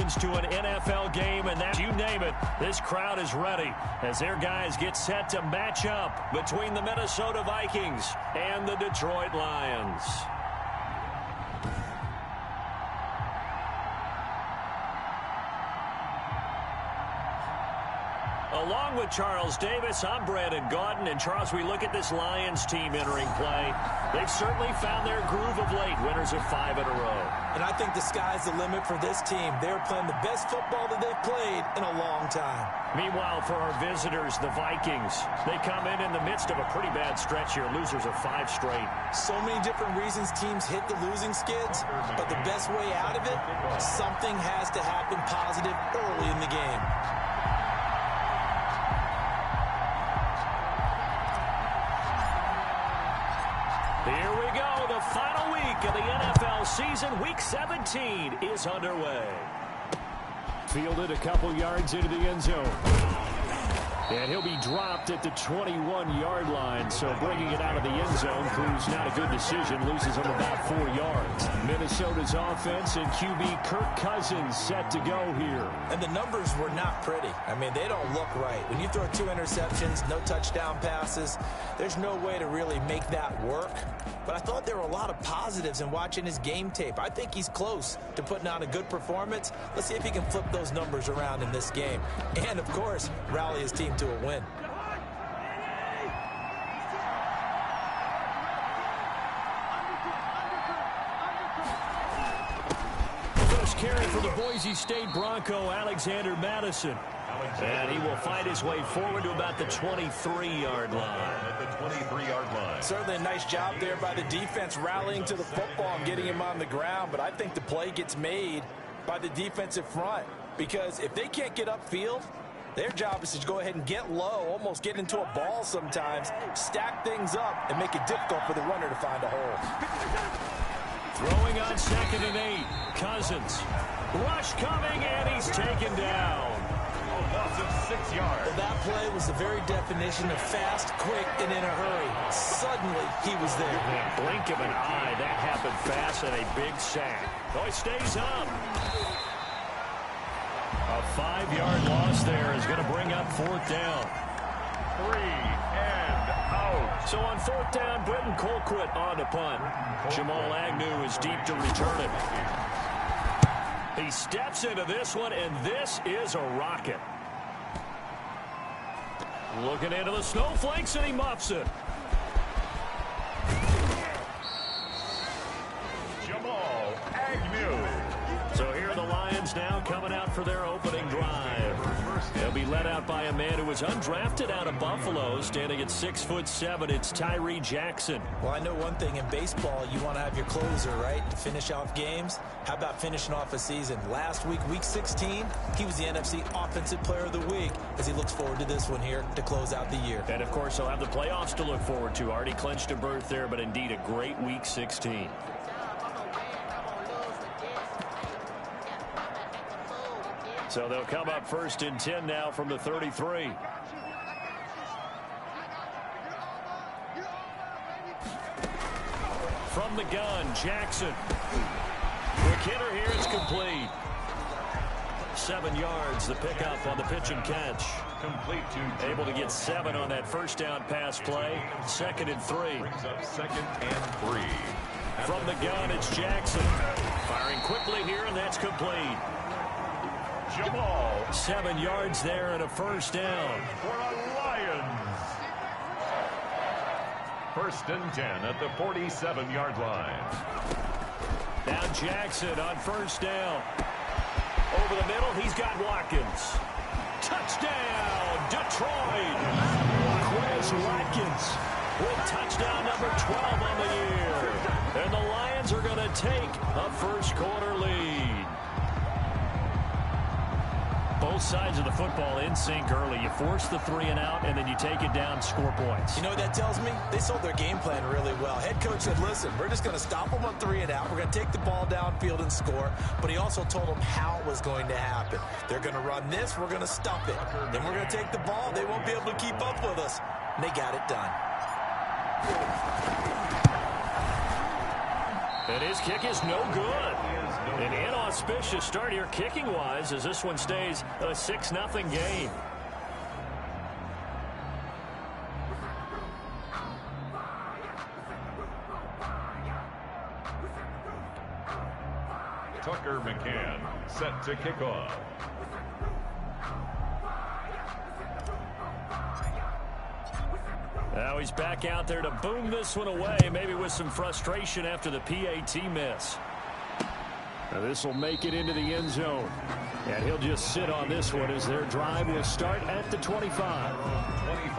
fans to an NFL game, and that, you name it, this crowd is ready as their guys get set to match up between the Minnesota Vikings and the Detroit Lions. Along with Charles Davis, I'm Brandon Gaudin. And Charles, we look at this Lions team entering play. They've certainly found their groove of late, winners of 5 in a row. And I think the sky's the limit for this team. They're playing the best football that they've played in a long time. Meanwhile, for our visitors, the Vikings, they come in the midst of a pretty bad stretch here. Losers of 5 straight. So many different reasons teams hit the losing skids, but the best way out of it, something has to happen positive early in the game. Here we go. The final week of the NFL season. Week 17 is underway. Fielded a couple yards into the end zone. And he'll be dropped at the 21-yard line. So bringing it out of the end zone proves not a good decision. Loses him about 4 yards. Minnesota's offense and QB Kirk Cousins set to go here. And the numbers were not pretty. I mean, they don't look right. When you throw 2 interceptions, no touchdown passes, there's no way to really make that work. But I thought there were a lot of positives in watching his game tape. I think he's close to putting on a good performance. Let's see if he can flip those numbers around in this game. And, of course, rally his team to a win. First carry for the Boise State Bronco, Alexander Madison. And he will find his way forward to about the 23-yard line. Certainly a nice job there by the defense rallying to the football and getting him on the ground. But I think the play gets made by the defensive front. Because if they can't get upfield, their job is to go ahead and get low, almost get into a ball sometimes, stack things up, and make it difficult for the runner to find a hole. Throwing on 2nd and 8. Cousins. Rush coming, and he's taken down. Loss of 6 yards. Well, that play was the very definition of fast, quick, and in a hurry. Suddenly, he was there. Man, blink of an eye, that happened fast, and a big sack. Oh, he stays up. A 5-yard loss there is going to bring up 4th down. 3 and out. So on 4th down, Britton Colquitt on to punt. Jamal Agnew is deep to return it. He steps into this one, and this is a rocket. Looking into the snowflakes, and he muffs it. Jamal Agnew. So here are the Lions now coming out for their opening drive. They'll be led out by a man who was undrafted out of Buffalo, standing at 6'7". It's Tyree Jackson. Well, I know one thing in baseball, you want to have your closer, right, to finish off games. How about finishing off a season? Last week, week 16, he was the NFC Offensive Player of the Week as he looks forward to this one here to close out the year. And, of course, he'll have the playoffs to look forward to. Already clinched a berth there, but indeed a great week 16. So they'll come up 1st and 10 now from the 33. From the gun, Jackson. Quick hitter here, it's complete. 7 yards, the pickup on the pitch and catch. Complete to able to get 7 on that 1st down pass play. 2nd and 3. Brings up 2nd and 3. From the gun, it's Jackson. Firing quickly here, and that's complete. Jamal. 7 yards there and a 1st down. For the Lions. 1st and 10 at the 47-yard line. Now Jackson on 1st down. Over the middle, he's got Watkins. Touchdown, Detroit. Quez Watkins with touchdown number 12 on the year. And the Lions are going to take a 1st quarter lead. Both sides of the football in sync early. You force the 3 and out, and then you take it down, score points. You know what that tells me? They sold their game plan really well. Head coach said, listen, we're just going to stop them on 3 and out. We're going to take the ball downfield and score. But he also told them how it was going to happen. They're going to run this. We're going to stop it. Then we're going to take the ball. They won't be able to keep up with us. And they got it done. And his kick is no good. An inauspicious start here kicking-wise as this one stays a 6-0 game. Tucker McCann set to kick off. Now he's back out there to boom this one away, maybe with some frustration after the PAT miss. Now this will make it into the end zone. And he'll just sit on this one as their drive will start at the 25.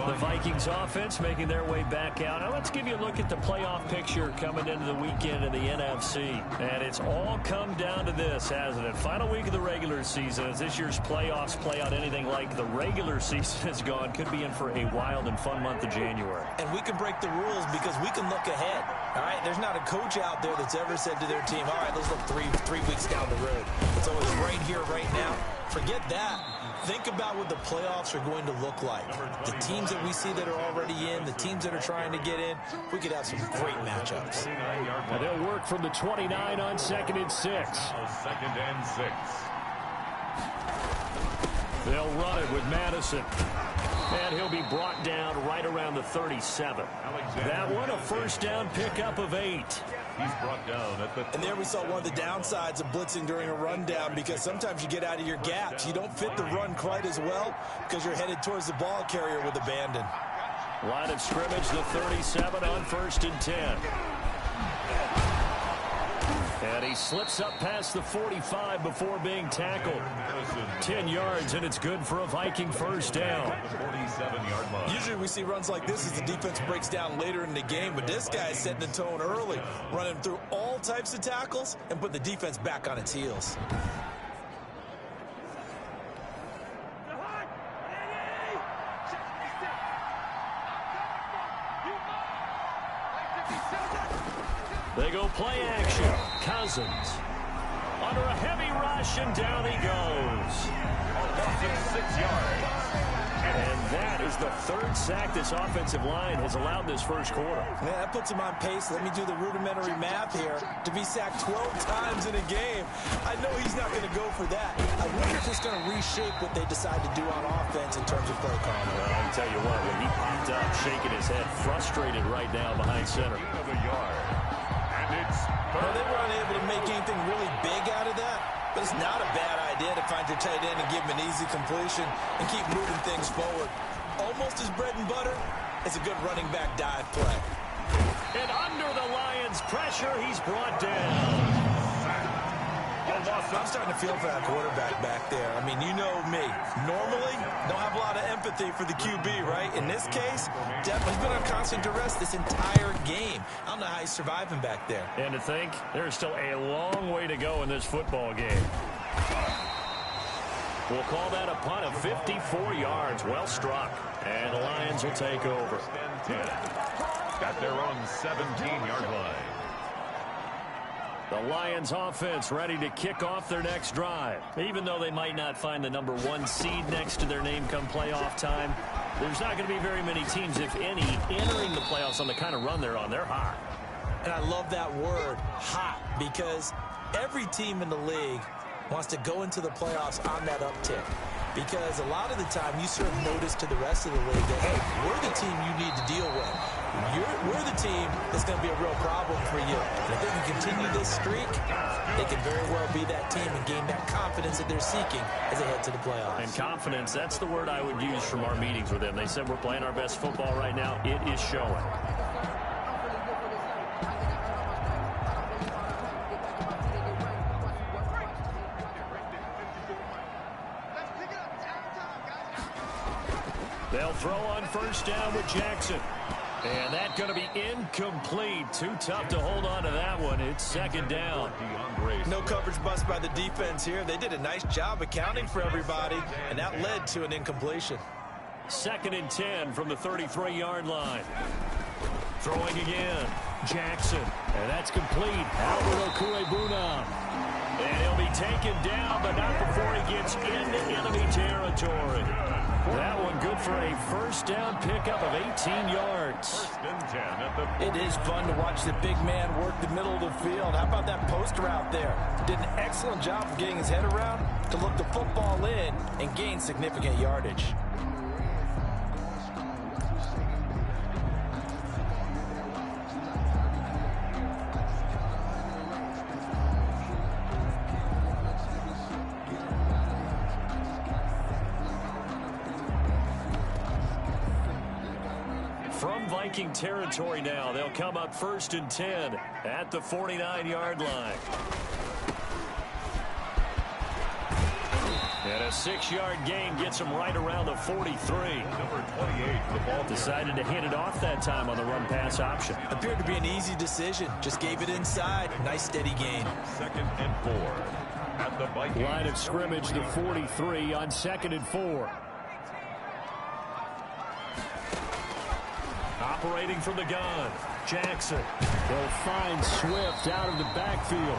The Vikings offense making their way back out. Now let's give you a look at the playoff picture coming into the weekend in the NFC. And it's all come down to this, hasn't it? Final week of the regular season. As this year's playoffs play out anything like the regular season has gone, could be in for a wild and fun month of January. And we can break the rules because we can look ahead. All right, there's not a coach out there that's ever said to their team, all right, let's look three weeks down the road. It's always right here, right now. Forget that. Think about what the playoffs are going to look like. The teams that we see that are already in, the teams that are trying to get in, we could have some great matchups. Now they'll work from the 29 on 2nd and 6. Second and 6. They'll run it with Madison. And he'll be brought down right around the 37. That one, a first down pickup of 8. He's brought down at the... And there we saw one of the downsides of blitzing during a rundown, because sometimes you get out of your gaps. You don't fit the run quite as well because you're headed towards the ball carrier with abandon. Line of scrimmage, the 37 on 1st and 10. And he slips up past the 45 before being tackled. 10 yards, and it's good for a Viking first down. Usually we see runs like this as the defense breaks down later in the game, but this guy is setting the tone early, running through all types of tackles and put the defense back on its heels. They go play action. Cousins under a heavy rush, and down he goes. 6 yards. And that is the 3rd sack this offensive line has allowed this first quarter. Yeah, that puts him on pace. Let me do the rudimentary math here. To be sacked 12 times in a game, I know he's not going to go for that. I wonder if it's going to reshape what they decide to do on offense in terms of play calling. Well, I can tell you what, when he popped up, shaking his head, frustrated right now behind center. Well, they were unable to make anything really big out of that, but it's not a bad idea to find your tight end and give him an easy completion and keep moving things forward. Almost his bread and butter is a good running back dive play. And under the Lions' pressure, he's brought down. I'm starting to feel for that quarterback back there. I mean, you know me. Normally, don't have a lot of empathy for the QB, right? In this case, definitely been on constant duress this entire game. I don't know how he's surviving back there. And to think, there's still a long way to go in this football game. We'll call that a punt of 54 yards. Well struck. And the Lions will take over. Got their own 17-yard line. The Lions offense ready to kick off their next drive. Even though they might not find the number 1 seed next to their name come playoff time, there's not going to be very many teams, if any, entering the playoffs on the kind of run they're on. They're hot. And I love that word, hot, because every team in the league wants to go into the playoffs on that uptick. Because a lot of the time you serve notice to the rest of the league that, hey, we're the team you need to deal with. We're the team that's going to be a real problem for you. And if they can continue this streak, they can very well be that team and gain that confidence that they're seeking as they head to the playoffs. And confidence, that's the word I would use from our meetings with them. They said we're playing our best football right now. It is showing. They'll throw on first down with Jackson. And that's going to be incomplete. Too tough to hold on to that one. It's second down. No coverage bust by the defense here. They did a nice job accounting for everybody, and that led to an incompletion. 2nd and 10 from the 33-yard line. Throwing again. Jackson. And that's complete. Albert Okuebuna. And he'll be taken down, but not before he gets into enemy territory. That one good for a first down pickup of 18 yards. First and 10 at the 40. It is fun to watch the big man work the middle of the field. How about that post route there? Did an excellent job of getting his head around to look the football in and gain significant yardage. From Viking territory now, they'll come up first and 10 at the 49-yard line. And a 6-yard gain gets him right around the 43. Number 28, the ball. Decided to hit it off that time on the run-pass option. Appeared to be an easy decision. Just gave it inside. Nice steady gain. 2nd and 4 at the Vikings. Line of scrimmage, the 43 on 2nd and 4. Operating from the gun, Jackson. They'll find Swift out of the backfield.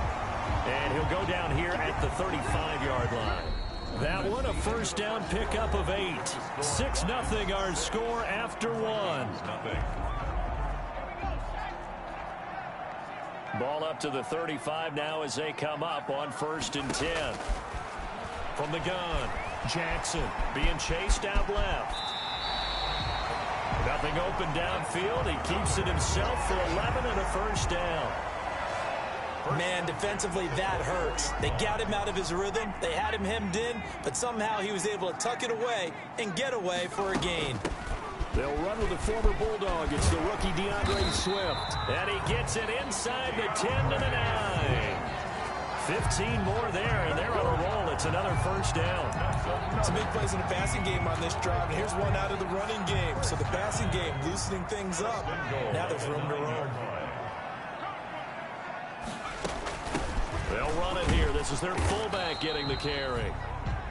And he'll go down here at the 35-yard line. That one, a first down pickup of 8. 6-0 our score after 1. Ball up to the 35 now as they come up on 1st and 10. From the gun, Jackson being chased out left. Nothing open downfield. He keeps it himself for 11 and a first down. Man, defensively, that hurts. They got him out of his rhythm. They had him hemmed in, but somehow he was able to tuck it away and get away for a gain. They'll run with the former Bulldog. It's the rookie DeAndre Swift. And he gets it inside the 10 to the 9. 15 more there, and they're on a roll. It's another first down. Some big plays in the passing game on this drive, and here's one out of the running game. So the passing game loosening things up. Now there's room to roam. They'll run it here. This is their fullback getting the carry.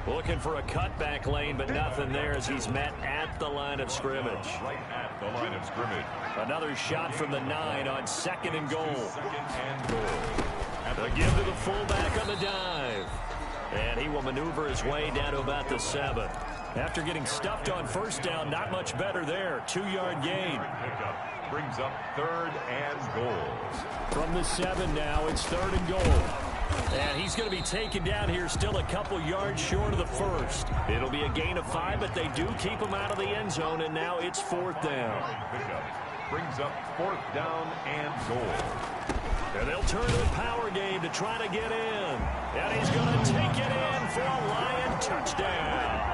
Looking for a cutback lane, but nothing there as he's met at the line of scrimmage. Right at the line of scrimmage. Another shot from the 9 on 2nd and goal. 2nd and goal. The give to the fullback on the dive. And he will maneuver his way down to about the 7. After getting stuffed on first down, not much better there. 2-yard gain. Pickup brings up 3rd and goal. From the 7 now, it's 3rd and goal. And he's going to be taken down here still a couple yards short of the first. It'll be a gain of 5, but they do keep him out of the end zone, and now it's 4th down. Pickup brings up 4th down and goal. And they'll turn to the power game to try to get in. And he's going to take it in for a Lion touchdown.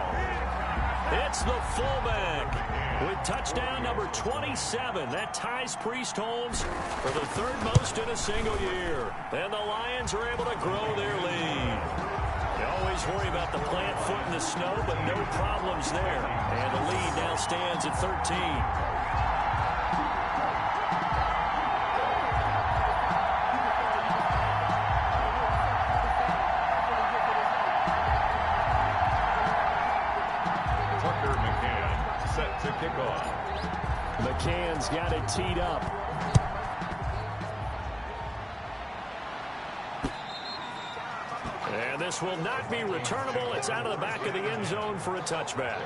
It's the fullback with touchdown number 27. That ties Priest Holmes for the 3rd most in a single year. And the Lions are able to grow their lead. You always worry about the plant foot in the snow, but no problems there. And the lead now stands at 13. To kick off. McCann's got it teed up. And this will not be returnable. It's out of the back of the end zone for a touchback.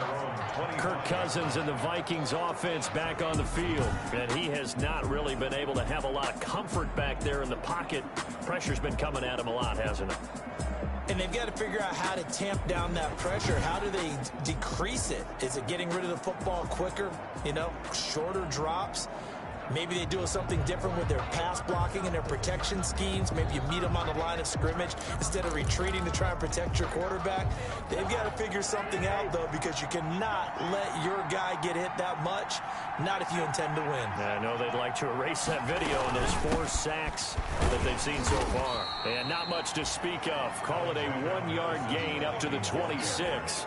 Kirk Cousins and the Vikings offense back on the field. And he has not really been able to have a lot of comfort back there in the pocket. Pressure's been coming at him a lot, hasn't it? And they've got to figure out how to tamp down that pressure. How do they decrease it? Is it getting rid of the football quicker? You know, shorter drops? Maybe they do something different with their pass blocking and their protection schemes. Maybe you meet them on the line of scrimmage instead of retreating to try and protect your quarterback. They've got to figure something out, though, because you cannot let your guy get hit that much, not if you intend to win. I know they'd like to erase that video and those 4 sacks that they've seen so far. And not much to speak of. Call it a 1-yard gain up to the 26.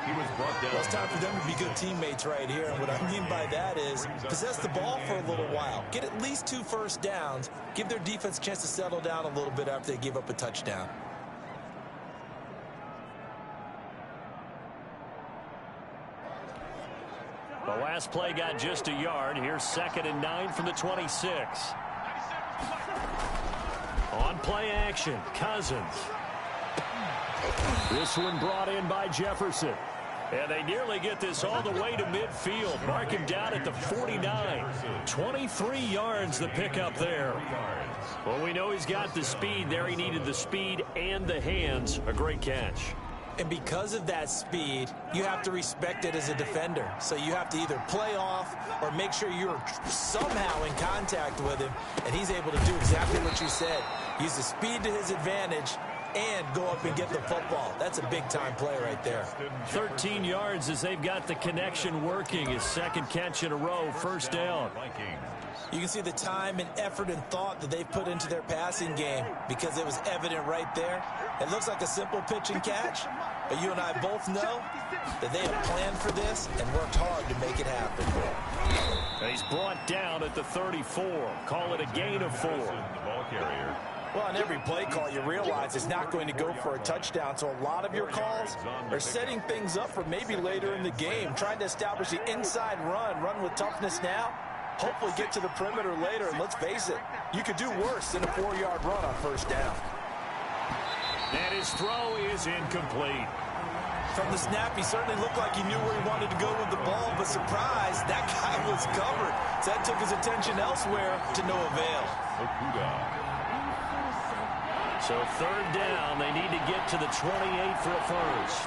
He was brought down. Well, it's time for them to be good teammates right here. And what I mean by that is possess the ball for a little while. Get at least 2 first downs. Give their defense a chance to settle down a little bit after they give up a touchdown. The last play got just a yard. Here's 2nd and 9 from the 26. On play action, Cousins. This one brought in by Jefferson. And they nearly get this all the way to midfield. Mark him down at the 49. 23 yards the pickup there. Well, we know he's got the speed there. He needed the speed and the hands. A great catch. And because of that speed, you have to respect it as a defender. So you have to either play off or make sure you're somehow in contact with him. And he's able to do exactly what you said. Use the speed to his advantage and go up and get the football. That's a big-time play right there. 13 yards as they've got the connection working. His second catch in a row, first down. You can see the time and effort and thought that they've put into their passing game because it was evident right there. It looks like a simple pitch and catch, but you and I both know that they have planned for this and worked hard to make it happen. And he's brought down at the 34. Call it a gain of 4. The ball carrier. Well, on every play call, you realize it's not going to go for a touchdown, so a lot of your calls are setting things up for maybe later in the game, trying to establish the inside run with toughness now, hopefully get to the perimeter later, and let's face it, you could do worse than a 4-yard run on first down. And his throw is incomplete. From the snap, he certainly looked like he knew where he wanted to go with the ball, but surprise, that guy was covered. So that took his attention elsewhere to no avail. So third down, they need to get to the 28 for a first.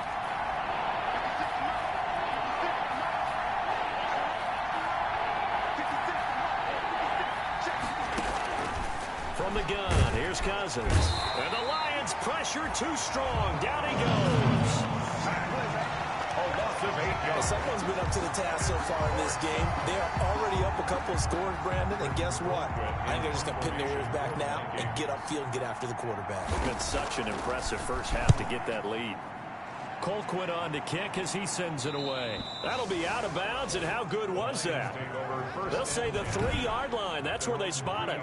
From the gun, here's Cousins. And the Lions pressure too strong. Down he goes. Well, someone's been up to the task so far in this game. They are already up a couple of scores, Brandon, and guess what? I think they're just going to pin their ears back now and get upfield and get after the quarterback. It's been such an impressive first half to get that lead. Colquitt on to kick as he sends it away. That'll be out of bounds, and how good was that? They'll say the 3-yard line. That's where they spot it.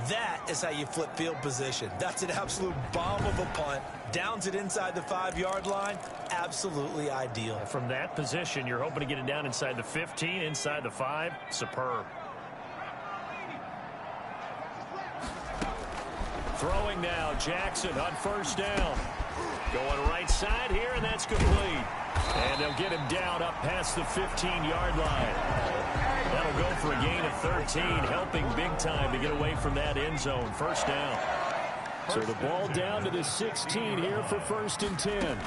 That is how you flip field position. That's an absolute bomb of a punt. Downs it inside the 5-yard line. Absolutely ideal. From that position, you're hoping to get it down inside the 15, inside the 5. Superb. Throwing now, Jackson on first down. Going right side here, and that's complete. And they'll get him down up past the 15-yard line. That'll go for a gain of 13, helping big time to get away from that end zone. First down. So the ball down to the 16 here for 1st and 10.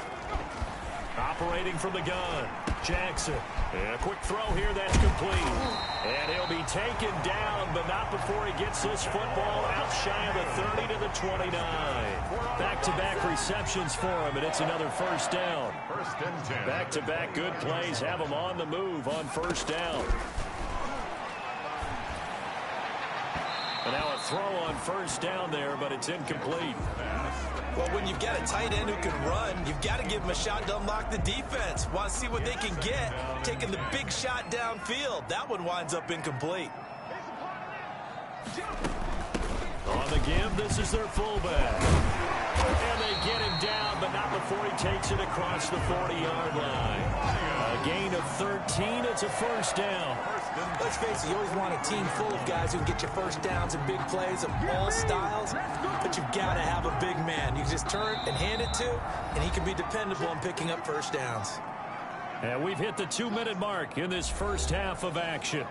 Operating from the gun, Jackson. And a quick throw here, that's complete. And he'll be taken down, but not before he gets this football out shy of the 30 to the 29. Back-to-back receptions for him, and it's another first down. Back-to-back good plays have him on the move on first down. And now a throw on first down there, but it's incomplete. Well, when you've got a tight end who can run, you've got to give him a shot to unlock the defense. Want to see what they can get, taking the big shot downfield. That one winds up incomplete. On the give, this is their fullback. And they get him down, but not before he takes it across the 40-yard line. A gain of 13, it's a first down. Let's face it, you always want a team full of guys who can get you first downs and big plays of all styles, but you've got to have a big man. You can just turn and hand it to, and he can be dependable in picking up first downs. And we've hit the 2-minute mark in this first half of action.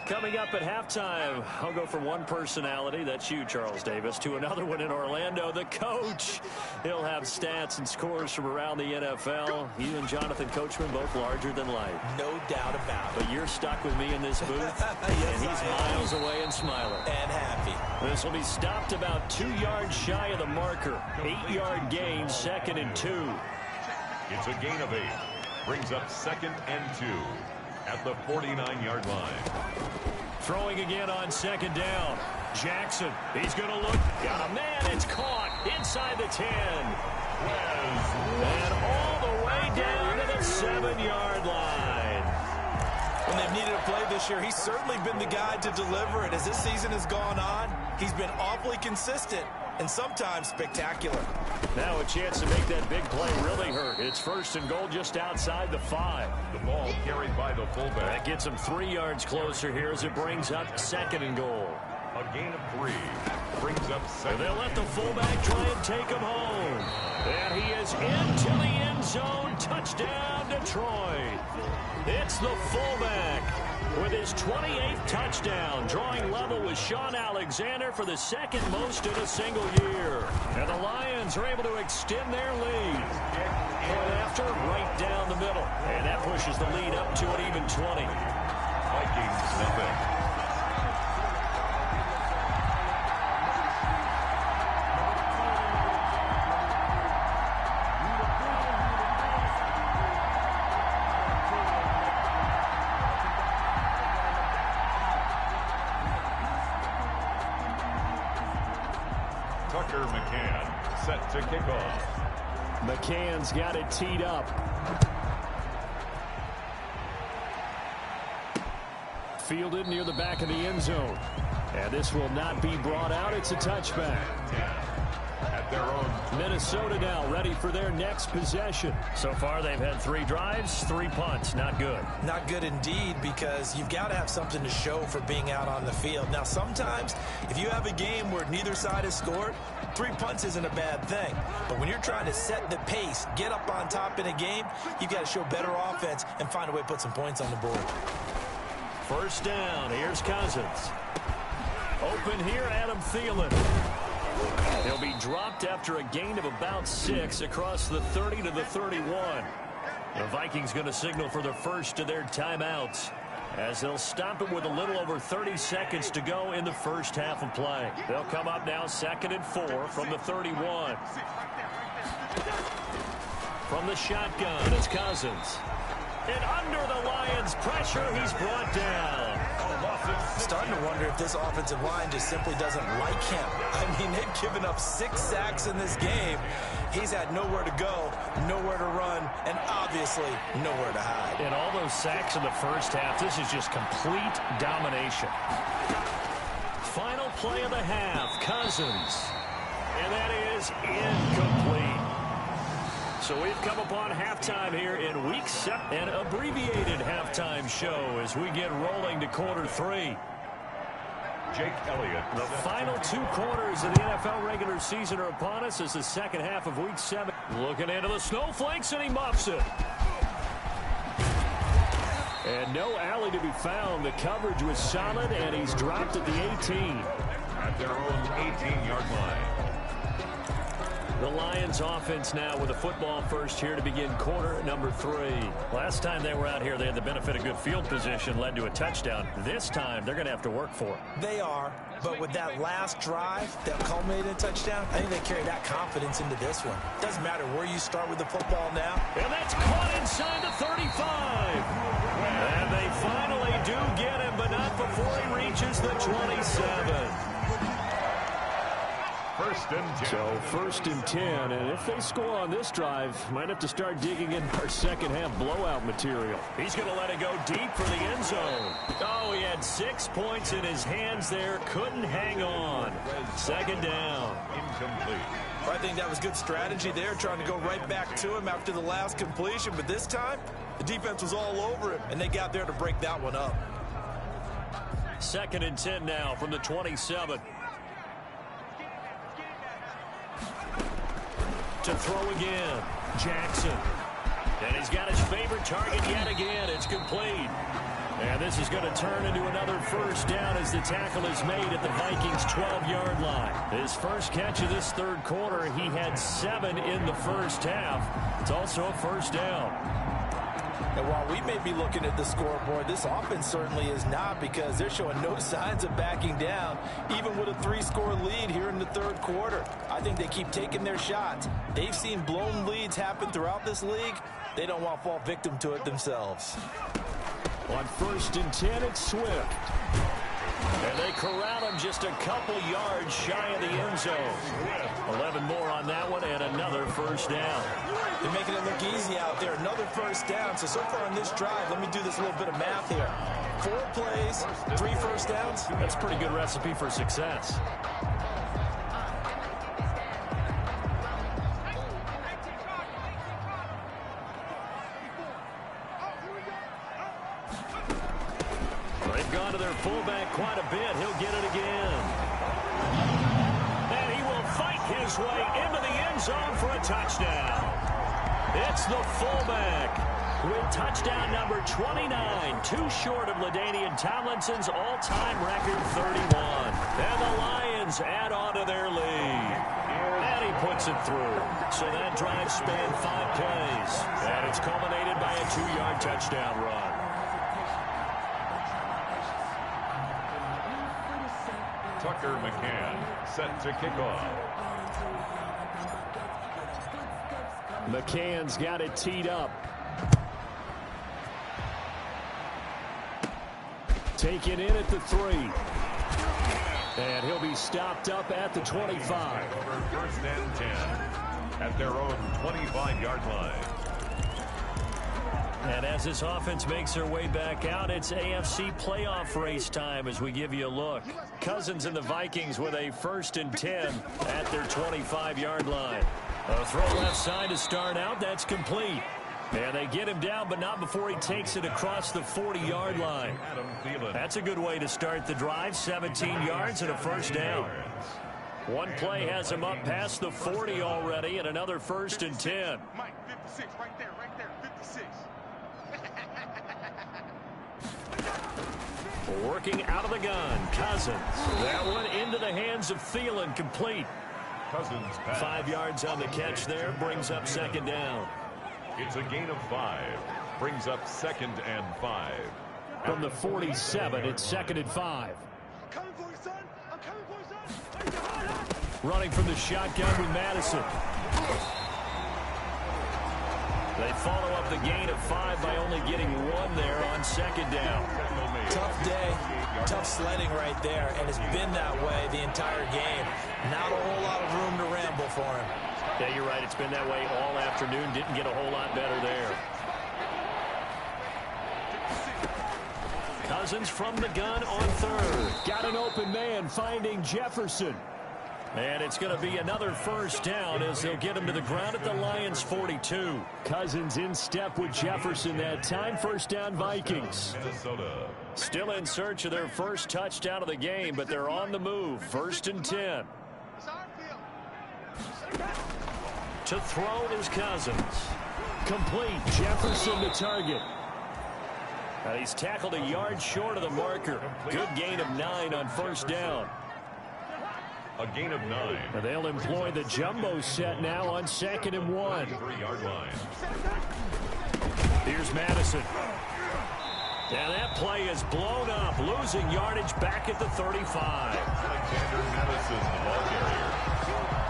Coming up at halftime, I'll go from one personality, that's you, Charles Davis, to another one in Orlando, the coach. He'll have stats and scores from around the NFL. You and Jonathan Coachman both larger than life. No doubt about it. But you're stuck with me in this booth, yes, and he's miles away and smiling. And happy. This will be stopped about 2 yards shy of the marker. 8-yard gain, 2nd and 2. It's a gain of 8. Brings up 2nd and 2. At the 49-yard line. Throwing again on 2nd down. Jackson, he's going to look. Got a man, it's caught inside the 10. And all the way down to the 7-yard line. When they've needed a play this year, he's certainly been the guy to deliver it. As this season has gone on, he's been awfully consistent and sometimes spectacular. Now a chance to make that big play really hurt. It's 1st and goal just outside the 5. The ball carried by the fullback. That gets him 3 yards closer here as it brings up 2nd and goal. A gain of 3. Brings up 2nd. And they'll let the fullback try and take him home. And he is into the end zone. Touchdown, Detroit. It's the fullback with his 28th touchdown, drawing level with Shaun Alexander for the second most in a single year. And the Lions are able to extend their lead. Point after, right down the middle. And that pushes the lead up to an even 20. Vikings nothing. McCann set to kick off. McCann's got it teed up. Fielded near the back of the end zone. And this will not be brought out. It's a touchback. At their own. Minnesota now ready for their next possession. So far they've had 3 drives, 3 punts. Not good. Not good indeed, because you've got to have something to show for being out on the field. Now sometimes if you have a game where neither side has scored, 3 punts isn't a bad thing. But when you're trying to set the pace, get up on top in a game, you've got to show better offense and find a way to put some points on the board. First down. Here's Cousins. Open here, Adam Thielen. He'll be dropped after a gain of about 6 across the 30 to the 31. The Vikings going to signal for the first of their timeouts, as they'll stop it with a little over 30 seconds to go in the first half of play. They'll come up now 2nd and 4 from the 31. From the shotgun, it's Cousins. And under the Lions' pressure, he's brought down. Starting to wonder if this offensive line just simply doesn't like him. I mean, they've given up 6 sacks in this game. He's had nowhere to go, nowhere to run, and obviously nowhere to hide. And all those sacks in the first half, this is just complete domination. Final play of the half, Cousins. And that is incomplete. So we've come upon halftime here in Week 7. An abbreviated halftime show as we get rolling to quarter 3. Jake Elliott. The final 2 quarters of the NFL regular season are upon us as the second half of Week 7. Looking into the snowflakes, and he muffs it. And no alley to be found. The coverage was solid, and he's dropped at the 18. At their own 18-yard line. The Lions offense now with a football first here to begin quarter number 3. Last time they were out here, they had the benefit of good field position, led to a touchdown. This time, they're going to have to work for it. They are, but with that last drive that culminated in a touchdown, I think they carry that confidence into this one. Doesn't matter where you start with the football now. And that's caught inside the 35. And they finally do get him, but not before he reaches the 27. First and 10. So first and 10, and if they score on this drive, might have to start digging in our second half blowout material. He's going to let it go deep for the end zone. Oh, he had 6 points in his hands there, couldn't hang on. Second down. Incomplete. I think that was good strategy there, trying to go right back to him after the last completion, but this time the defense was all over him, and they got there to break that one up. Second and 10 now from the 27. To throw again, Jackson. And he's got his favorite target yet again. It's complete. And this is going to turn into another first down as the tackle is made at the Vikings' 12-yard line. His first catch of this third quarter, he had 7 in the first half. It's also a first down. And while we may be looking at the scoreboard, this offense certainly is not, because they're showing no signs of backing down, even with a 3-score lead here in the third quarter. I think they keep taking their shots. They've seen blown leads happen throughout this league. They don't want to fall victim to it themselves. On first and 10, it's Swift. And they corral him just a couple yards shy of the end zone. 11 more on that one, and another first down. They're making it look easy out there. Another first down. So far on this drive, let me do this little bit of math here. 4 plays, 3 first downs. That's a pretty good recipe for success. They've gone to their fullback quite a bit. He'll get it again. And he will fight his way into the end zone for a touchdown. It's the fullback with touchdown number 29, too short of LaDainian Tomlinson's all-time record 31. And the Lions add on to their lead. And he puts it through. So that drive spanned 5 plays. And it's culminated by a 2-yard touchdown run. Tucker McCann set to kick off. McCann's got it teed up. Taken in at the 3. And he'll be stopped up at the 25. Over first and 10 at their own 25-yard line. And as this offense makes their way back out, it's AFC playoff race time as we give you a look. Cousins and the Vikings with a 1st and 10 at their 25-yard line. A throw left side to start out. That's complete. And they get him down, but not before he takes it across the 40-yard line. That's a good way to start the drive. 17 yards and a first down. One play has him up past the 40 already, and another 1st and 10. Mike, 56, right there, 56. Working out of the gun, Cousins. That one into the hands of Thielen, complete. Cousins pass. 5 yards on the catch there, brings up 2nd down. It's a gain of 5. Brings up 2nd and 5. From the 47, it's 2nd and 5. I'm coming for you, son. I'm coming for you, son. Running from the shotgun with Madison. They follow up the gain of 5 by only getting 1 there on 2nd down. Tough day, tough sledding right there, and it's been that way the entire game. Not a whole lot of room to ramble for him. Yeah, you're right. It's been that way all afternoon. Didn't get a whole lot better there. Cousins from the gun on 3rd. Got an open man finding Jefferson. And it's going to be another first down as they'll get him to the ground at the Lions' 42. Cousins in step with Jefferson that time. First down, Vikings. Minnesota. Still in search of their first touchdown of the game, but they're on the move. 1st and 10. To throw is Cousins. Complete. Jefferson to target. And he's tackled a yard short of the marker. Good gain of 9 on first down. A gain of 9. And they'll employ the jumbo set now on 2nd and 1. 3-yard line. Here's Madison. And that play is blown up, losing yardage back at the 35. Alexander Madison, the ball carrier.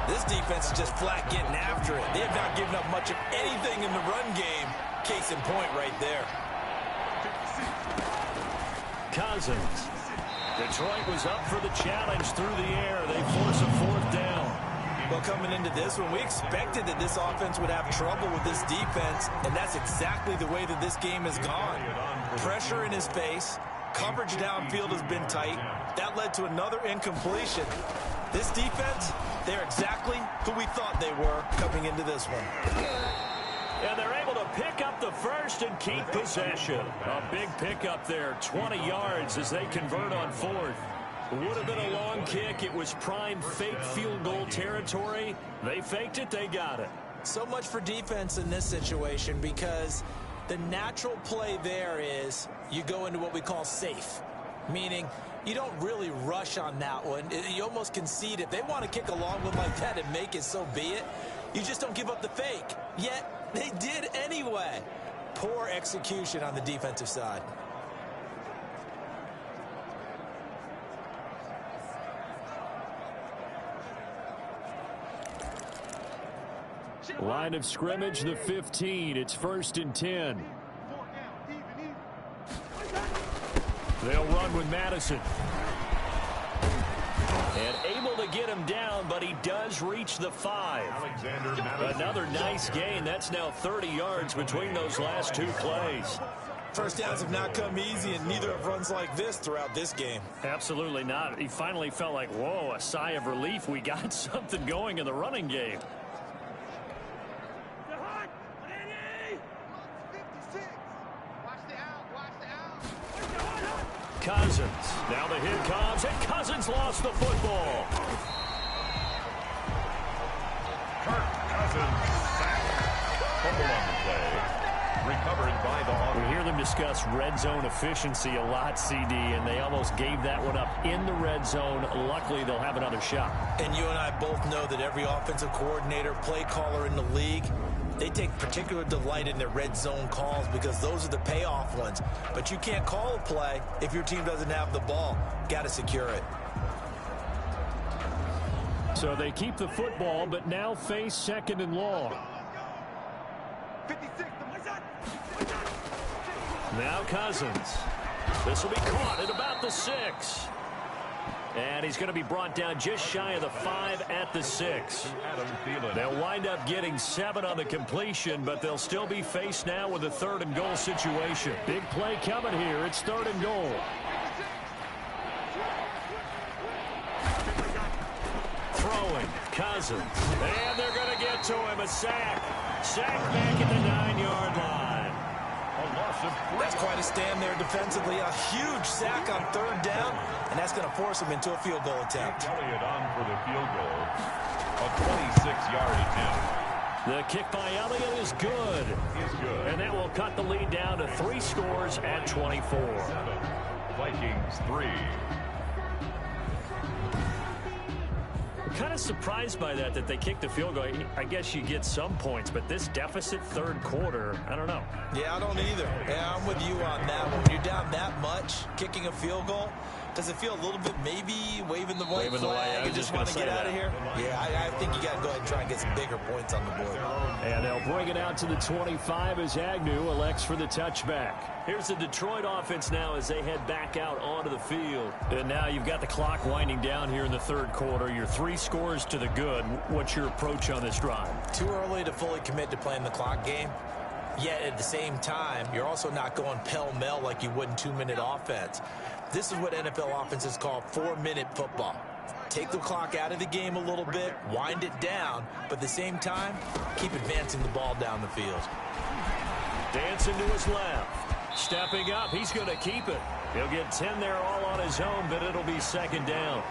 This defense is just flat getting after it. They have not given up much of anything in the run game. Case in point right there. Cousins. Detroit was up for the challenge through the air. They force a 4th down. Well, coming into this one, we expected that this offense would have trouble with this defense, and that's exactly the way that this game has gone. Pressure in his face. Coverage downfield has been tight. That led to another incompletion. This defense, they're exactly who we thought they were coming into this one. And they're able to pick up the first and keep possession. A big pickup there, 20 yards as they convert on 4th. Would have been a long kick. It was prime fake field goal territory. They faked it, they got it. So much for defense in this situation because the natural play there is you go into what we call safe, meaning you don't really rush on that one. You almost concede if they want to kick a long one like that and make it, so be it. You just don't give up the fake. Yet they did anyway. Poor execution on the defensive side. Line of scrimmage, the 15. It's 1st and 10. They'll run with Madison. And able to get him down, but he does reach the 5. Alexander Madison. Another nice gain. That's now 30 yards between those last 2 plays. First downs have not come easy, and neither have runs like this throughout this game. Absolutely not. He finally felt like, whoa, a sigh of relief. We got something going in the running game. Cousins. Now the hit comes, and Cousins lost the football. Kirk Cousins sacked. Fumble on Recovered by the offense. We hear them discuss red zone efficiency a lot, CD, and they almost gave that one up in the red zone. Luckily, they'll have another shot. And you and I both know that every offensive coordinator, play caller in the league, they take particular delight in their red zone calls because those are the payoff ones. But you can't call a play if your team doesn't have the ball. Got to secure it. So they keep the football, but now face second and long. 56. Now Cousins. This will be caught at about the 6. And he's going to be brought down just shy of the 5 at the 6. They'll wind up getting 7 on the completion, but they'll still be faced now with a 3rd and goal situation. Big play coming here. It's 3rd and goal. Throwing. Cousins. And they're going to get to him. A sack. Sack back at the 9-yard line. That's quite a stand there defensively. A huge sack on 3rd down, and that's going to force him into a field goal attempt. Elliott on for the field goal. A 26-yard attempt. The kick by Elliott is good. And that will cut the lead down to 3 scores at 24. 7. Vikings 3. Kind of surprised by that they kicked the field goal. I guess you get some points, but this deficit 3rd quarter, I don't know. Yeah, I don't either. Yeah, I'm with you on that one. When you're down that much, kicking a field goal, does it feel a little bit maybe waving the white flag and just want to get out of here? Yeah, I think you got to go ahead and try and get some bigger points on the board. And they'll bring it out to the 25 as Agnew elects for the touchback. Here's the Detroit offense now as they head back out onto the field. And now you've got the clock winding down here in the 3rd quarter. Your 3 scores to the good. What's your approach on this drive? Too early to fully commit to playing the clock game. Yet at the same time, you're also not going pell-mell like you would in 2-minute offense. This is what NFL offenses call 4-minute football. Take the clock out of the game a little bit, wind it down, but at the same time, keep advancing the ball down the field. Dancing to his left. Stepping up, he's going to keep it. He'll get 10 there all on his own, but it'll be 2nd down.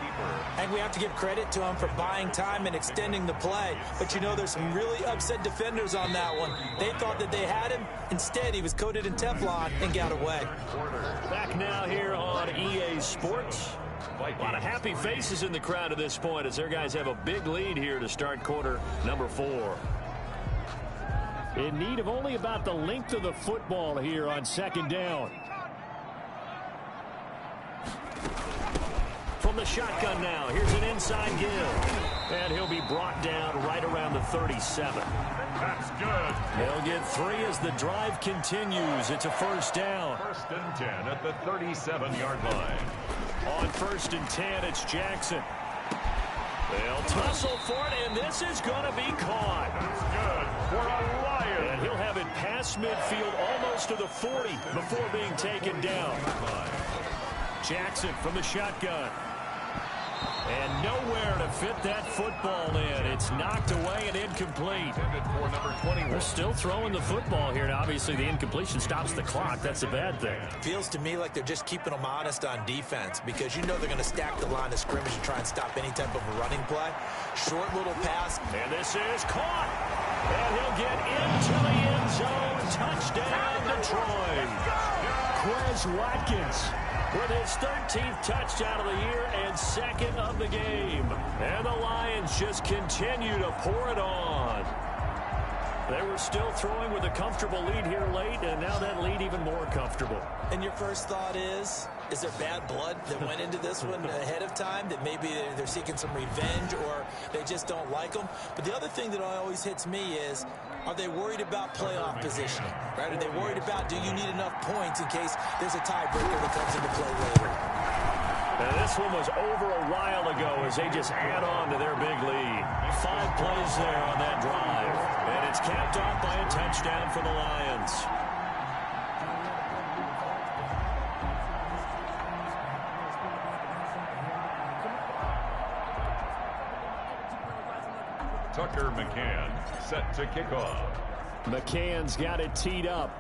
And we have to give credit to him for buying time and extending the play. But you know, there's some really upset defenders on that one. They thought that they had him. Instead, he was coated in Teflon and got away. Back now here on EA Sports. A lot of happy faces in the crowd at this point as their guys have a big lead here to start quarter number 4. In need of only about the length of the football here on 2nd down. From the shotgun now, here's an inside give. And he'll be brought down right around the 37. That's good. They'll get 3 as the drive continues. It's a 1st down. 1st and 10 at the 37-yard line. On 1st and 10, it's Jackson. They'll tussle for it, and this is going to be caught. That's good for a Lion. And he'll have it past midfield almost to the 40 before being taken down. Jackson from the shotgun. And nowhere to fit that football in. It's knocked away and incomplete. For number 21. They're still throwing the football here. And obviously, the incompletion stops the clock. That's a bad thing. Feels to me like they're just keeping them honest on defense because you know they're going to stack the line of scrimmage and try and stop any type of a running play. Short little pass. And this is caught. And he'll get into the end zone. Touchdown, Detroit. Quez Watkins with his 13th touchdown of the year and 2nd of the game. And the Lions just continue to pour it on. They were still throwing with a comfortable lead here late, and now that lead even more comfortable. And your first thought is there bad blood that went into this one ahead of time, that maybe they're seeking some revenge or they just don't like them? But the other thing that always hits me is, are they worried about playoff positioning? Right? Are they worried about, do you need enough points in case there's a tiebreaker that comes into play later? And this one was over a while ago as they just add on to their big lead. 5 plays there on that drive. And it's capped off by a touchdown for the Lions. Tucker McCann set to kick off. McCann's got it teed up.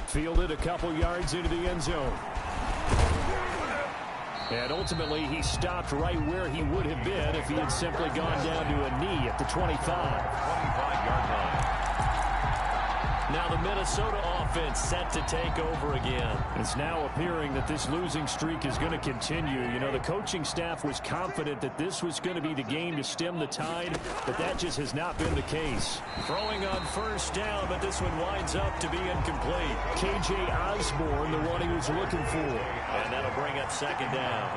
Fielded a couple yards into the end zone. And ultimately, he stopped right where he would have been if he had simply gone down to a knee at the 25. 25-yard line. Now the Minnesota offense set to take over again. It's now appearing that this losing streak is going to continue. You know, the coaching staff was confident that this was going to be the game to stem the tide, but that just has not been the case. Throwing on first down, but this one winds up to be incomplete. K.J. Osborne, the one he was looking for. And that'll bring up second down.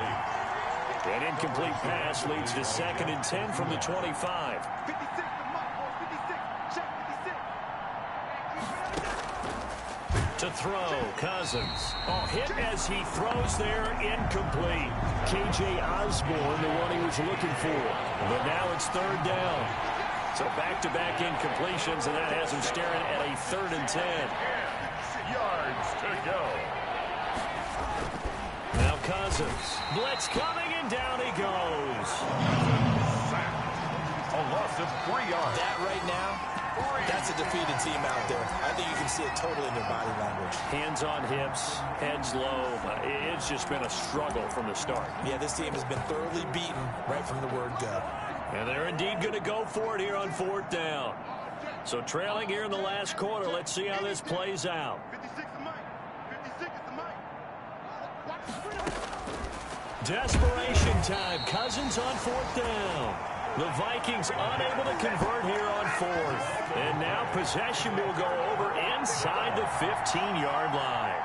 An incomplete pass leads to 2nd and 10 from the 25. 56, the mark, boys. 56. Check 56. To throw, Cousins. Oh, hit as he throws there, incomplete. K.J. Osborne, the one he was looking for. But now it's 3rd down. So back-to-back incompletions, and that has him staring at a 3rd and 10. Yards to go. Now Cousins. Blitz coming, and down he goes. Sacked. A loss of 3 yards. That right now, that's a defeated team out there. I think you can see it totally in their body language. Hands on hips, heads low. It's just been a struggle from the start. Yeah, this team has been thoroughly beaten right from the word go. And they're indeed going to go for it here on 4th down. So trailing here in the last quarter. Let's see how this plays out. 56 the mic. 56 is the mic. Desperation time. Cousins on 4th down. The Vikings unable to convert here on 4th. And now possession will go over inside the 15-yard line.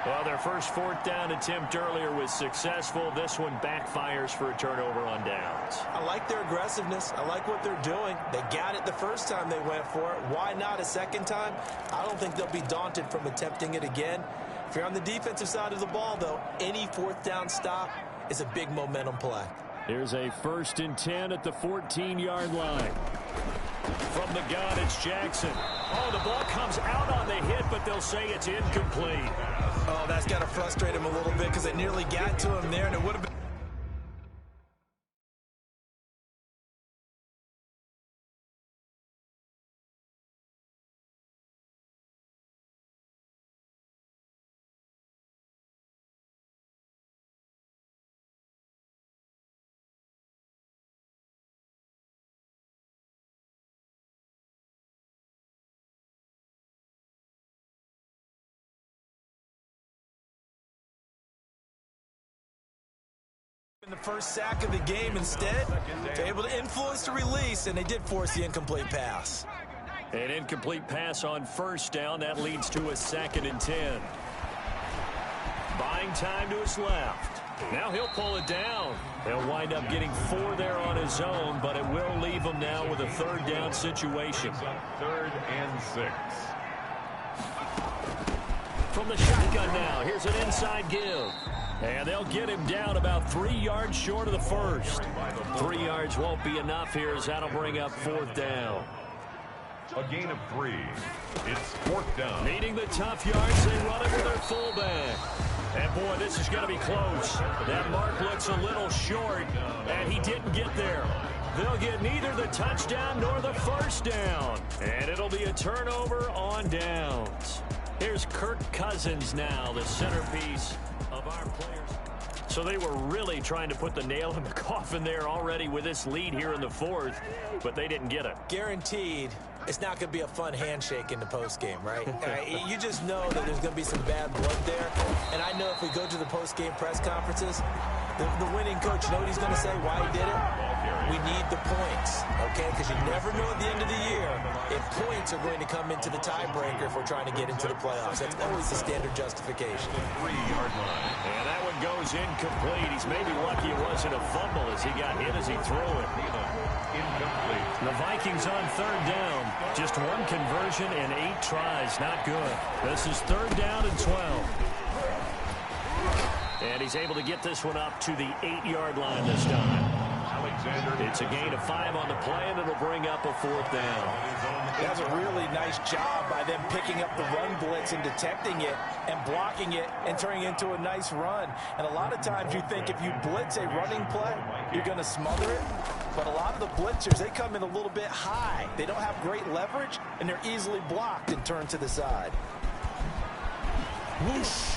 Well, their first 4th down attempt earlier was successful. This one backfires for a turnover on downs. I like their aggressiveness. I like what they're doing. They got it the first time they went for it. Why not a second time? I don't think they'll be daunted from attempting it again. If you're on the defensive side of the ball, though, any 4th down stop is a big momentum play. Here's a 1st and 10 at the 14-yard line. From the gun, it's Jackson. Oh, the ball comes out on the hit, but they'll say it's incomplete. Oh, that's got to frustrate him a little bit because it nearly got to him there, and it would have been. In the first sack of the game. Instead, they're able to influence the release, and they did force the incomplete pass. An incomplete pass on 1st down. That leads to a 2nd and 10. Buying time to his left. Now he'll pull it down. He'll wind up getting 4 there on his own, but it will leave him now with a 3rd down situation. 3rd and 6. From the shotgun now, here's an inside give. And they'll get him down about 3 yards short of the first. 3 yards won't be enough here as that'll bring up 4th down. A gain of 3. It's 4th down. Needing the tough yards, they run it with their fullback. And boy, this is going to be close. That mark looks a little short, and he didn't get there. They'll get neither the touchdown nor the 1st down. And it'll be a turnover on downs. Here's Kirk Cousins now, the centerpiece of our players. So they were really trying to put the nail in the coffin there already with this lead here in the 4th, but they didn't get it. Guaranteed, it's not going to be a fun handshake in the postgame, right? You just know that there's going to be some bad blood there. And I know if we go to the postgame press conferences, the winning coach, you know what he's going to say, why he did it? We need the points, okay? Because you never know at the end of the year if points are going to come into the tiebreaker if we're trying to get into the playoffs. That's always the standard justification. 3-yard line. And that one goes incomplete. He's maybe lucky it wasn't a fumble as he got hit as he threw it. Incomplete. The Vikings on 3rd down. Just 1 conversion and 8 tries. Not good. This is 3rd down and 12. And he's able to get this one up to the 8-yard line this time. It's a gain of 5 on the play, and it'll bring up a 4th down. That's a really nice job by them picking up the run blitz and detecting it and blocking it and turning it into a nice run. And a lot of times you think if you blitz a running play, you're going to smother it. But a lot of the blitzers, they come in a little bit high. They don't have great leverage, and they're easily blocked and turned to the side. Whoosh.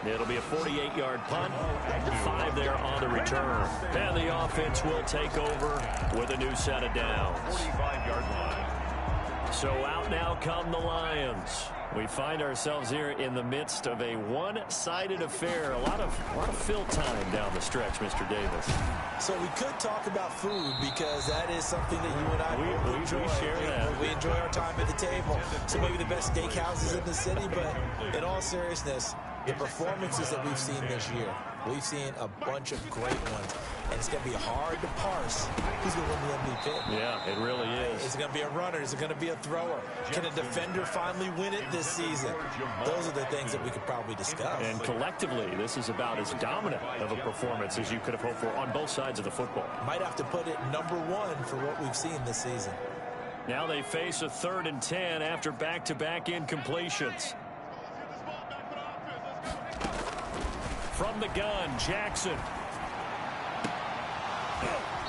It'll be a 48-yard punt, 5 there on the return. And the offense will take over with a new set of downs. 45-yard line. So out now come the Lions. We find ourselves here in the midst of a one-sided affair. A lot of fill time down the stretch, Mr. Davis. So we could talk about food because that is something that you and I enjoy. We share that. We enjoy our time at the table. So maybe the best steakhouses in the city, but in all seriousness, the performances that we've seen this year, we've seen a bunch of great ones. And it's going to be hard to parse who's going to win the MVP. Yeah, it really is. Is it going to be a runner? Is it going to be a thrower? Can a defender finally win it this season? Those are the things that we could probably discuss. And collectively, this is about as dominant of a performance as you could have hoped for on both sides of the football. Might have to put it #1 for what we've seen this season. Now they face a 3rd and 10 after back-to-back incompletions. From the gun, Jackson.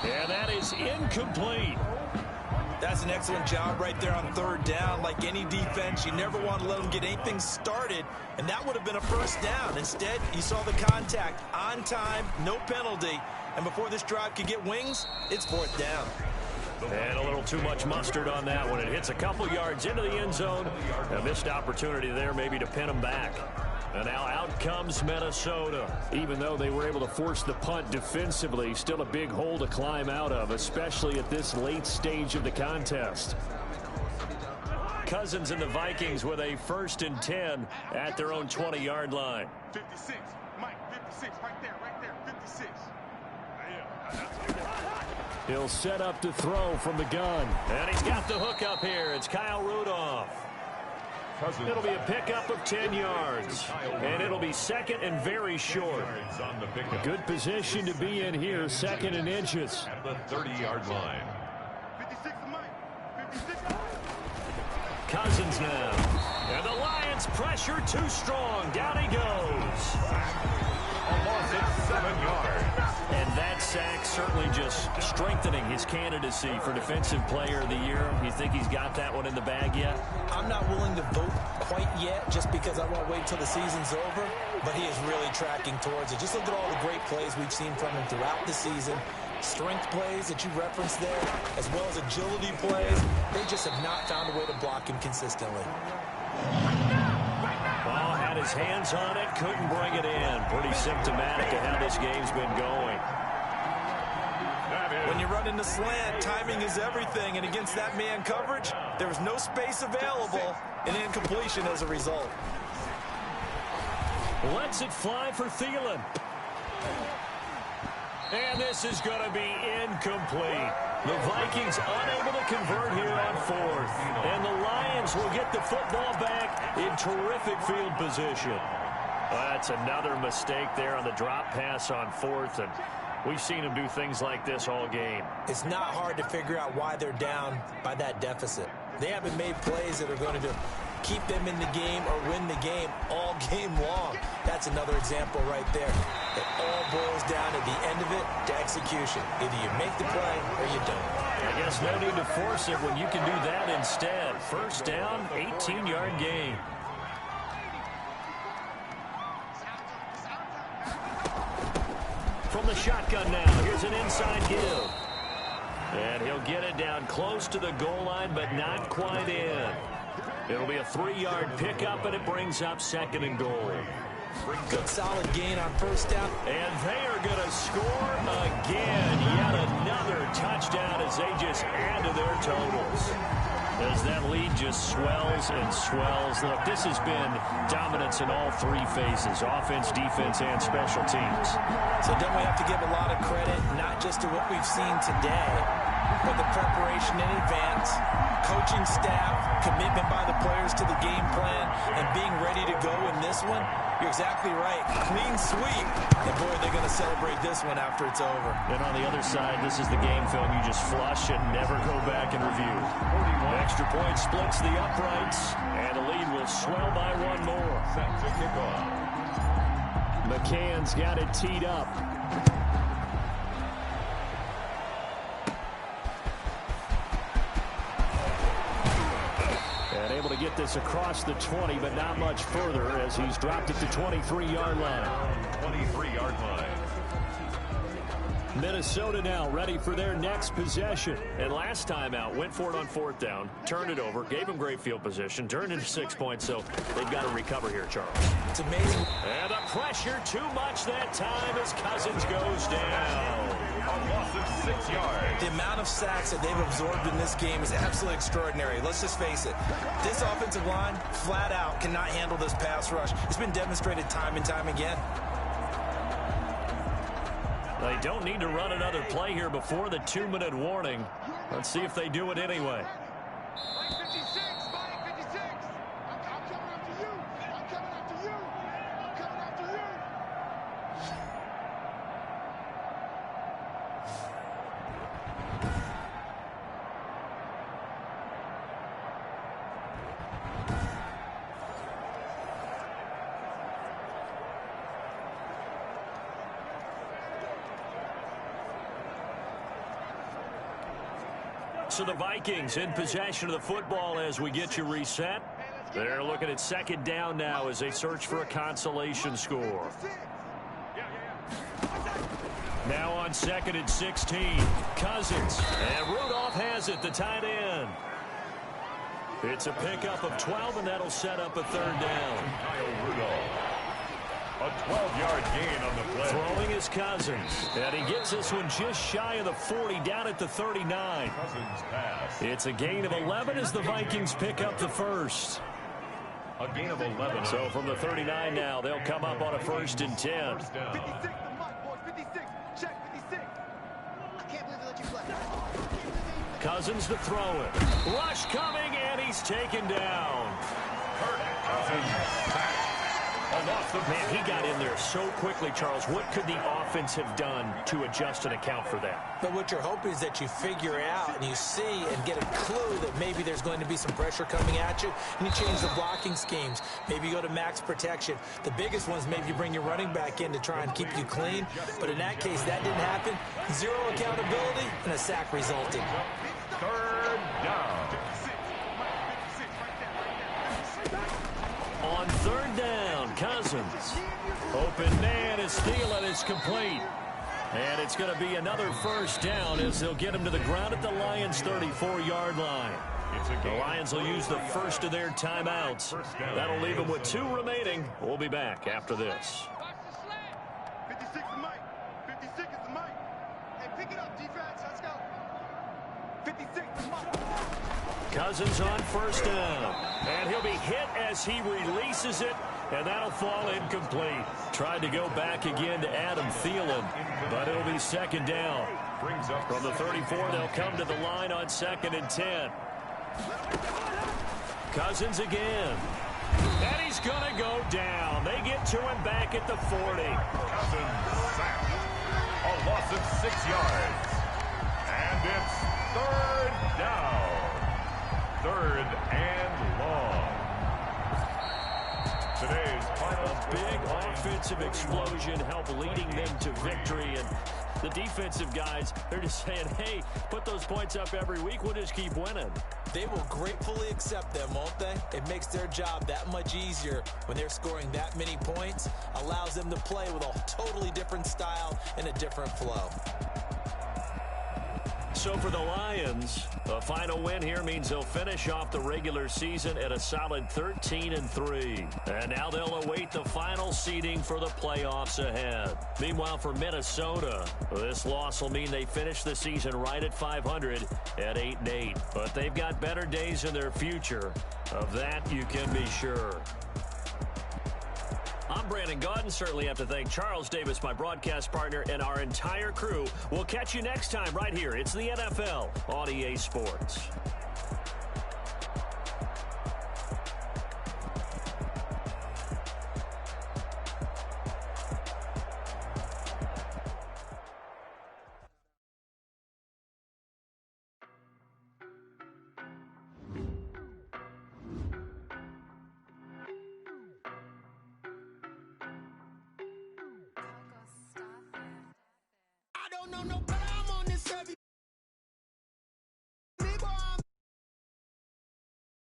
And that is incomplete. That's an excellent job right there on 3rd down. Like any defense, you never want to let them get anything started, and that would have been a 1st down. Instead, you saw the contact on time, no penalty, and before this drive could get wings, it's 4th down. And a little too much mustard on that one. It hits a couple yards into the end zone. A missed opportunity there maybe to pin them back. And now out comes Minnesota. Even though they were able to force the punt defensively, still a big hole to climb out of, especially at this late stage of the contest. Cousins and the Vikings with a 1st and 10 at their own 20-yard line. 56. Mike, 56. Right there. 56. He'll set up to throw from the gun. And he's got the hook up here. It's Kyle Rudolph. It'll be a pickup of 10 yards. And it'll be 2nd and very short. Good position to be in here, 2nd and inches. At the 30-yard line. 56 Mike. 56. Cousins now. And the Lions pressure too strong. Down he goes. A loss of 7 yards. And that sack certainly just strengthening his candidacy for Defensive Player of the Year. You think he's got that one in the bag yet? I'm not willing to vote quite yet just because I want to wait until the season's over, but he is really tracking towards it. Just look at all the great plays we've seen from him throughout the season. Strength plays that you referenced there, as well as agility plays. They just have not found a way to block him consistently. Ball had his hands on it, couldn't bring it in. Pretty symptomatic of how this game's been going. When you run in the slant, timing is everything, and against that man coverage, there was no space available, and incompletion as a result. Lets it fly for Thielen. And this is going to be incomplete. The Vikings unable to convert here on 4th. And the Lions will get the football back in terrific field position. That's another mistake there on the drop pass on 4th. And we've seen them do things like this all game. It's not hard to figure out why they're down by that deficit. They haven't made plays that are going to keep them in the game or win the game all game long. That's another example right there. It all boils down at the end of it to execution. Either you make the play or you don't. I guess no need to force it when you can do that instead. 1st down, 18-yard gain. From the shotgun now, here's an inside give. And he'll get it down close to the goal line, but not quite in. It'll be a 3-yard pickup, and it brings up 2nd and goal. Good solid gain on 1st down. And they are going to score again. Yet another touchdown as they just add to their totals. As that lead just swells and swells. Look, this has been dominance in all 3 phases, offense, defense, and special teams. So don't we have to give a lot of credit, not just to what we've seen today, but the preparation in advance, coaching staff, commitment by the players to the game plan, and being ready to go in this one? You're exactly right. Clean sweep. And boy, they're going to celebrate this one after it's over. And on the other side, this is the game film you just flush and never go back and review. Extra point splits the uprights, and the lead will swell by 1 more. Set to kick off. McCann's got it teed up. And able to get this across the 20, but not much further as he's dropped it to 23-yard line. 23-yard line. Minnesota now ready for their next possession. And last time out, went for it on fourth down, turned it over, gave them great field position, turned into 6 points, so they've got to recover here, Charles. It's amazing. And the pressure too much that time as Cousins goes down. A loss of 6 yards. The amount of sacks that they've absorbed in this game is absolutely extraordinary. Let's just face it. This offensive line, flat out, cannot handle this pass rush. It's been demonstrated time and time again. They don't need to run another play here before the 2-minute warning. Let's see if they do it anyway. Mike 56, Mike 56. I'm coming after you. I'm coming after you. I'm coming after you. So the Vikings in possession of the football as we get you reset. They're looking at second down now as they search for a consolation score. Now on 2nd and 16, Cousins. And Rudolph has it, the tight end. It's a pickup of 12, and that'll set up a third down. Kyle Rudolph. A 12-yard gain on the play. Throwing is Cousins. And he gets this one just shy of the 40, down at the 39. Cousins pass. It's a gain of 11 as the Vikings pick up the first. A gain of 11. So from the 39 now, they'll come up on a 1st and 10. 56 to Mike, boys. 56. Check 56. I can't believe they let you play. Cousins to throw it. Rush coming, and he's taken down. Kirk Cousins. A loss of Man, he got in there so quickly, Charles. What could the offense have done to adjust and account for that? But what you're hoping is that you figure out and you see and get a clue that maybe there's going to be some pressure coming at you, and you change the blocking schemes. Maybe you go to max protection. The biggest ones, maybe you bring your running back in to try and keep you clean. But in that case, that didn't happen. Zero accountability, and a sack resulted. third down. On 3rd down, Cousins. Open man is stealing. It's complete. And it's going to be another 1st down as they'll get him to the ground at the Lions' 34-yard line. The Lions will use the first of their timeouts. That'll leave them with 2 remaining. We'll be back after this. 56 is Mike. 56 is Mike. Hey, pick it up, defense. Let's go. 56 is Mike. Cousins on 1st down. And he'll be hit as he releases it. And that'll fall incomplete. Tried to go back again to Adam Thielen, but it'll be 2nd down. From the 34, they'll come to the line on 2nd and 10. Cousins again. And he's going to go down. They get to him back at the 40. Cousins sacked. A loss of 6 yards. And it's 3rd down. 3rd and long. Today's final Big offensive explosion help leading them to victory. And the defensive guys, they're just saying, hey, put those points up every week. We'll just keep winning. They will gratefully accept them, won't they? It makes their job that much easier when they're scoring that many points. Allows them to play with a totally different style and a different flow. So for the Lions, a final win here means they'll finish off the regular season at a solid 13-3. And now they'll await the final seeding for the playoffs ahead. Meanwhile, for Minnesota, this loss will mean they finish the season right at 500 at 8-8. But they've got better days in their future. Of that, you can be sure. I'm Brandon Gaudin. Certainly have to thank Charles Davis, my broadcast partner, and our entire crew. We'll catch you next time right here. It's the NFL on EA Sports. I don't know nobody.